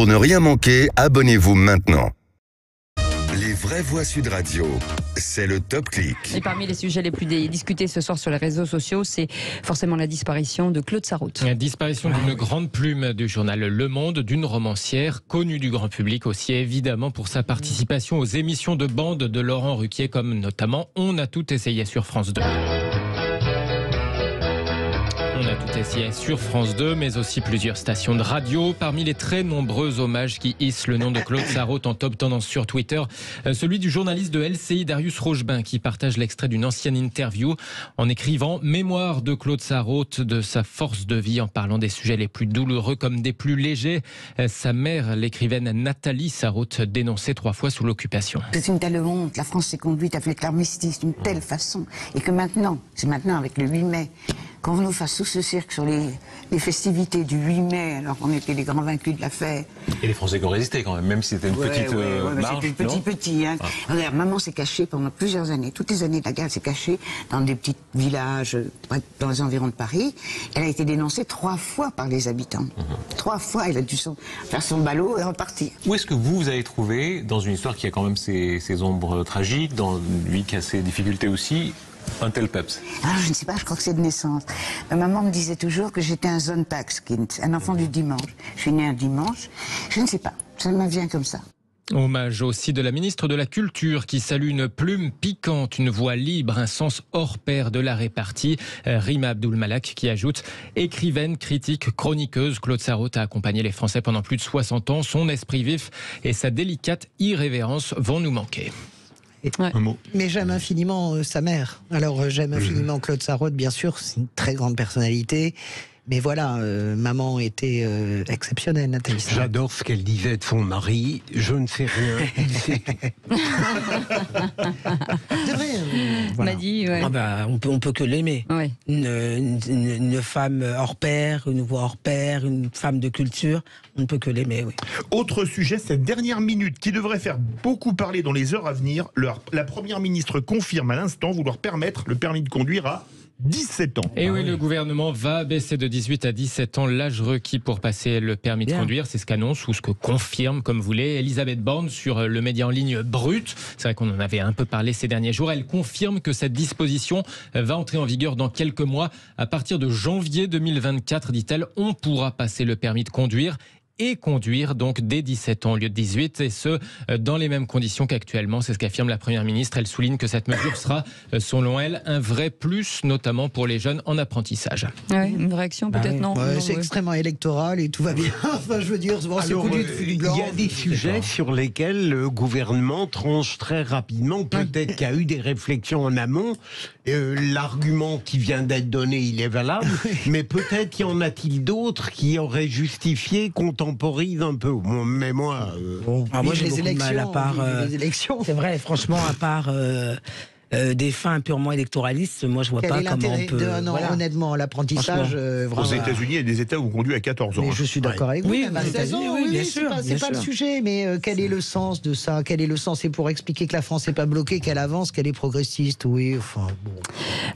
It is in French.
Pour ne rien manquer, abonnez-vous maintenant. Les vraies voix Sud Radio, c'est le Top Clic. Et parmi les sujets les plus discutés ce soir sur les réseaux sociaux, c'est forcément la disparition de Claude Sarraute. La disparition d'une grande plume du journal Le Monde, d'une romancière connue du grand public aussi évidemment pour sa participation aux émissions de bande de Laurent Ruquier, comme notamment On a tout essayé sur France 2. On a tout essayé sur France 2, mais aussi plusieurs stations de radio. Parmi les très nombreux hommages qui hissent le nom de Claude Sarraute en top tendance sur Twitter, celui du journaliste de LCI Darius Rochebin qui partage l'extrait d'une ancienne interview en écrivant « Mémoire de Claude Sarraute, de sa force de vie » en parlant des sujets les plus douloureux comme des plus légers. Sa mère, l'écrivaine Nathalie Sarraute, dénoncée 3 fois sous l'occupation. C'est une telle honte, la France s'est conduite avec l'armistice d'une telle façon, et que maintenant, c'est maintenant avec le 8 mai, qu'on nous fasse tout ce cirque sur les festivités du 8 mai, alors qu'on était les grands vaincus de l'affaire. Et les Français qui ont résisté quand même si c'était une petite marge, c'était petit. Hein. Regarde, maman s'est cachée pendant plusieurs années, toutes les années de la guerre, elle s'est cachée dans des petits villages dans les environs de Paris. Elle a été dénoncée 3 fois par les habitants. 3 fois, elle a dû faire son ballot et repartir. Où est-ce que vous avez trouvé, dans une histoire qui a quand même ses ombres tragiques, dans lui qui a ses difficultés aussi, un tel peps? Alors, je ne sais pas, je crois que c'est de naissance. Ma maman me disait toujours que j'étais un Sonntagskind, un enfant du dimanche. Je suis née un dimanche. Je ne sais pas, ça me vient comme ça. Hommage aussi de la ministre de la Culture qui salue une plume piquante, une voix libre, un sens hors pair de la répartie. Rima Abdul-Malak qui ajoute « Écrivaine, critique, chroniqueuse, Claude Sarraute a accompagné les Français pendant plus de 60 ans. Son esprit vif et sa délicate irrévérence vont nous manquer. » Un mot. Mais j'aime infiniment sa mère. Alors j'aime infiniment Claude Sarraute, bien sûr, c'est une très grande personnalité. Mais voilà, maman était exceptionnelle, Nathalie Sarraute. J'adore ce qu'elle disait de son mari. Je ne sais rien, il sait tout. C'est vrai. Voilà. Dit, ouais. Ah bah, on peut que l'aimer. Ouais. Une femme hors pair, une voix hors pair, une femme de culture, on ne peut que l'aimer, oui. Autre sujet, cette dernière minute qui devrait faire beaucoup parler dans les heures à venir. La première ministre confirme à l'instant vouloir permettre le permis de conduire à 17 ans. Et oui, le gouvernement va baisser de 18 à 17 ans l'âge requis pour passer le permis de conduire. C'est ce qu'annonce ou ce que confirme, comme vous voulez, Elisabeth Borne sur le média en ligne Brut. C'est vrai qu'on en avait un peu parlé ces derniers jours. Elle confirme que cette disposition va entrer en vigueur dans quelques mois. À partir de janvier 2024, dit-elle, on pourra passer le permis de conduire et conduire donc dès 17 ans au lieu de 18, et ce, dans les mêmes conditions qu'actuellement. C'est ce qu'affirme la Première ministre. Elle souligne que cette mesure sera, selon elle, un vrai plus, notamment pour les jeunes en apprentissage. Ouais, une réaction peut-être non, c'est extrêmement électoral et tout va bien. Enfin, je veux dire, c'est il y a des sujets sur lesquels le gouvernement tranche très rapidement. Peut-être qu'il y a eu des réflexions en amont. L'argument qui vient d'être donné, il est valable. Mais peut-être y en a-t-il d'autres qui auraient justifié qu'on temporise un peu. Mais moi... moi j'ai beaucoup de mal à part... les élections. C'est vrai, franchement, à part... des fins purement électoralistes, moi je vois pas comment on peut... Honnêtement, l'apprentissage... Aux États-Unis, il y a des États où on conduit à 14 ans. Mais je suis d'accord avec vous. Oui, à 16 ans, bien sûr. C'est pas le sujet, mais quel est le sens de ça? Quel est le sens? C'est pour expliquer que la France n'est pas bloquée, qu'elle avance, qu'elle est progressiste, oui, enfin bon...